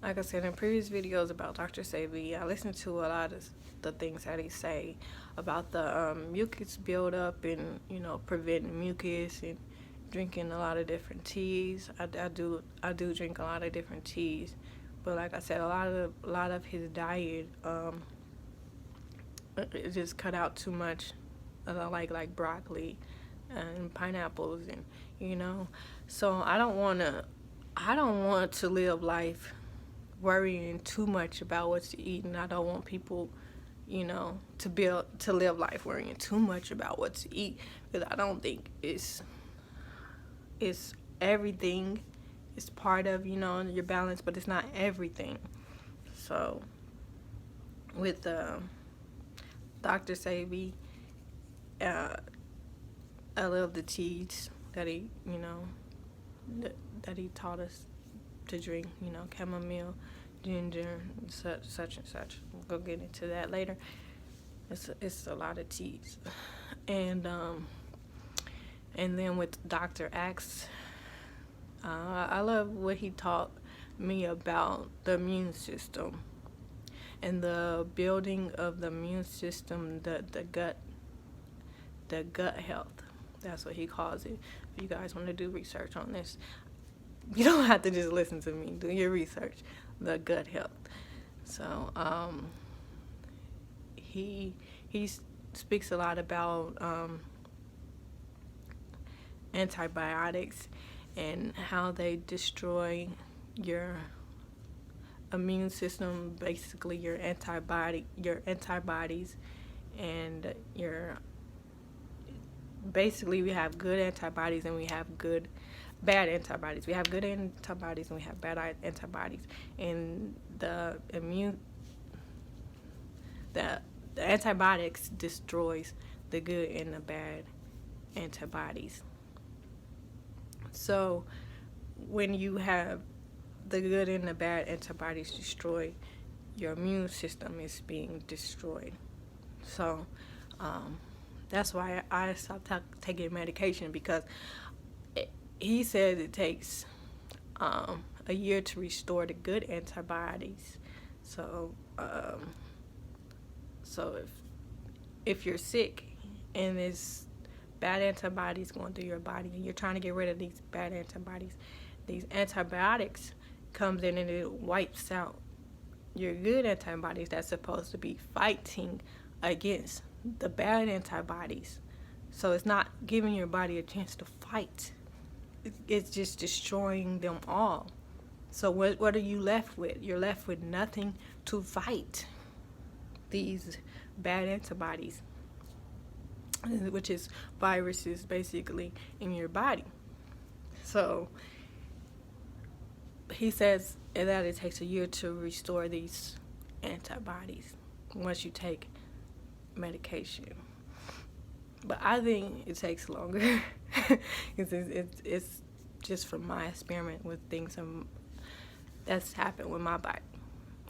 like I said in previous videos about Dr. Sebi, I listened to a lot of the things that he say about the mucus buildup and preventing mucus and drinking a lot of different teas. I do drink a lot of different teas, but like I said, a lot of his diet it just cut out too much, like broccoli and pineapples and so I don't want to live life worrying too much about what to eat, and I don't want people, to live life worrying too much about what to eat, because I don't think it's everything. It's part of your balance, but it's not everything. So with Dr. Sebi, uh, I love the teas that he taught us to drink. Chamomile, ginger, such and such. We'll go get into that later. It's a lot of teas, and then with Dr. Axe, I love what he taught me about the immune system and the building of the immune system, the gut health. That's what he calls it. If you guys want to do research on this, you don't have to just listen to me. Do your research. The gut health. So he speaks a lot about antibiotics and how they destroy your immune system, basically your antibodies, and basically we have good antibodies and we have bad antibodies. We have good antibodies and we have bad antibodies. And the antibiotics destroys the good and the bad antibodies. So when you have the good and the bad antibodies destroyed, your immune system is being destroyed. So that's why I stopped taking medication, because he says it takes a year to restore the good antibodies. So if you're sick and it's bad antibodies going through your body and you're trying to get rid of these bad antibodies, these antibiotics comes in and it wipes out your good antibodies that's supposed to be fighting against the bad antibodies. So it's not giving your body a chance to fight. It's just destroying them all. So what are you left with? You're left with nothing to fight these bad antibodies, which is viruses basically in your body. So he says that it takes a year to restore these antibodies once you take medication. But I think it takes longer. It's just from my experiment with things that's happened with my body.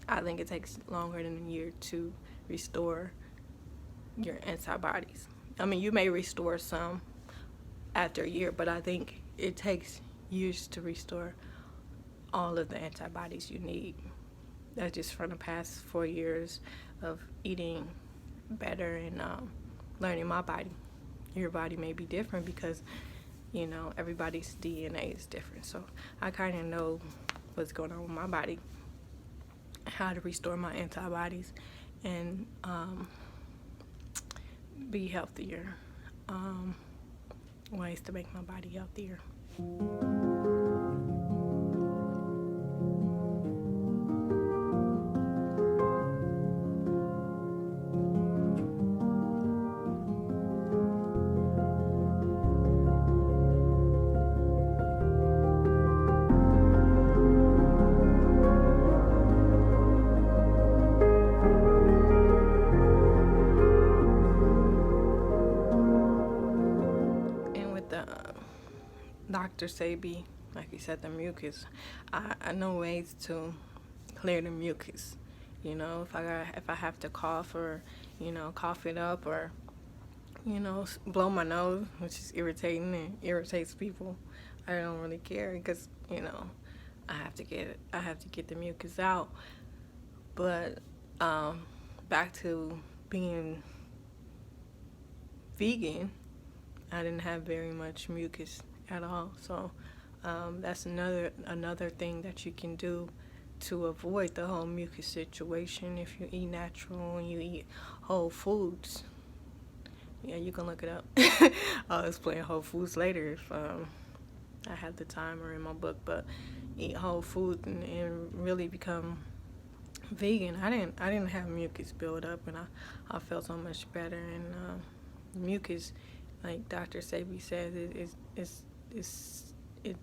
I think it takes longer than a year to restore your antibodies. I mean, you may restore some after a year, but I think it takes years to restore all of the antibodies you need. That's just from the past 4 years of eating better and learning my body. Your body may be different because, everybody's DNA is different. So I kind of know what's going on with my body, how to restore my antibodies, and be healthier. Ways to make my body healthier. Dr. Sebi, like he said, the mucus. I know ways to clear the mucus. If I have to cough or cough it up or blow my nose, which is irritating and irritates people, I don't really care because I have to get the mucus out. But back to being vegan, I didn't have very much mucus at all. So that's another thing that you can do to avoid the whole mucus situation. If you eat natural and you eat whole foods, yeah, you can look it up. I'll explain whole foods later if I have the time or in my book. But eat whole food and really become vegan. I didn't have mucus build up, and I felt so much better. And mucus, like Dr. Sebi says, it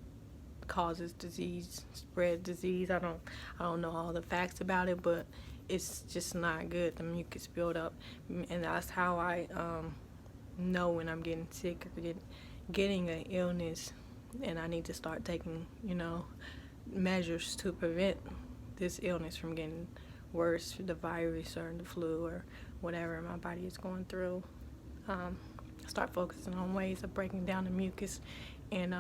causes disease, spread disease. I don't know all the facts about it, but it's just not good. The mucus build up, and that's how I know when I'm getting sick or getting an illness, and I need to start taking measures to prevent this illness from getting worse, the virus or the flu or whatever my body is going through. Start focusing on ways of breaking down the mucus and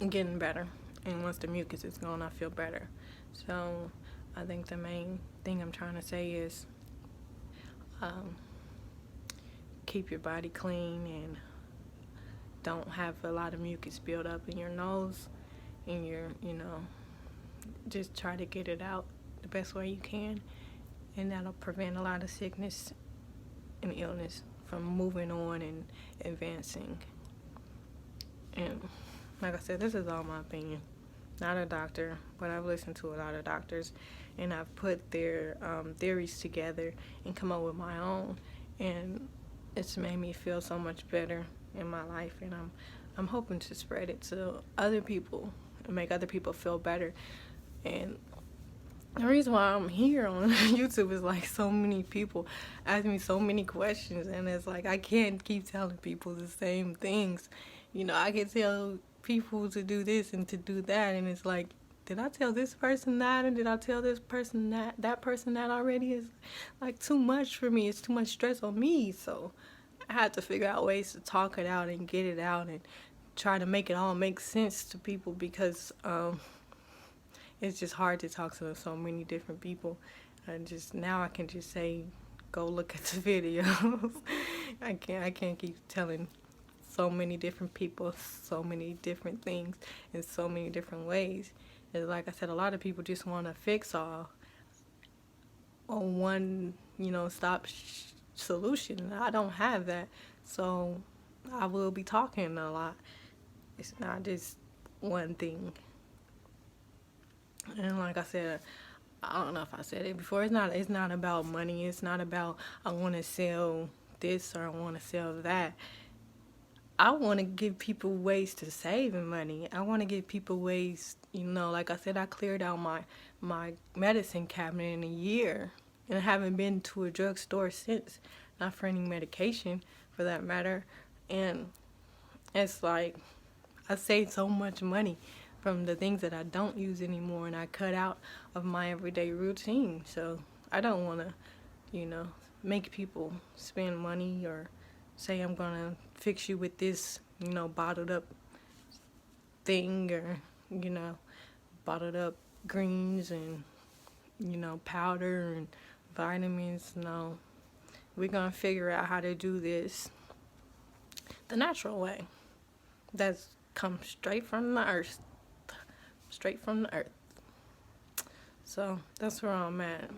getting better. And once the mucus is gone, I feel better. So I think the main thing I'm trying to say is keep your body clean and don't have a lot of mucus build up in your nose and just try to get it out the best way you can, and that'll prevent a lot of sickness and illness from moving on and advancing. And like I said, this is all my opinion. Not a doctor, but I've listened to a lot of doctors, and I've put their theories together and come up with my own, and it's made me feel so much better in my life, and I'm hoping to spread it to other people and make other people feel better. And the reason why I'm here on YouTube is like so many people ask me so many questions, and it's like I can't keep telling people the same things. I can tell people to do this and to do that, and it's like, did I tell this person that, and did I tell this person that person that already? Is like too much for me. It's too much stress on me. So I had to figure out ways to talk it out and get it out and try to make it all make sense to people, because it's just hard to talk to so many different people. And just now I can just say, go look at the videos. I can't keep telling so many different people so many different things in so many different ways. And like I said, a lot of people just want to fix all on one, stop solution. And I don't have that. So I will be talking a lot. It's not just one thing. And like I said, I don't know if I said it before, it's not about money. It's not about I want to sell this or I want to sell that. I want to give people ways to save money. I want to give people ways, like I said, I cleared out my medicine cabinet in a year, and I haven't been to a drugstore since, not for any medication for that matter. And it's like I saved so much money from the things that I don't use anymore, and I cut out of my everyday routine. So I don't want to, make people spend money or say I'm going to fix you with this, bottled up thing, or, bottled up greens and, powder and vitamins. No, we're going to figure out how to do this the natural way. That's come straight from the earth. Straight from the earth. So that's where I'm at.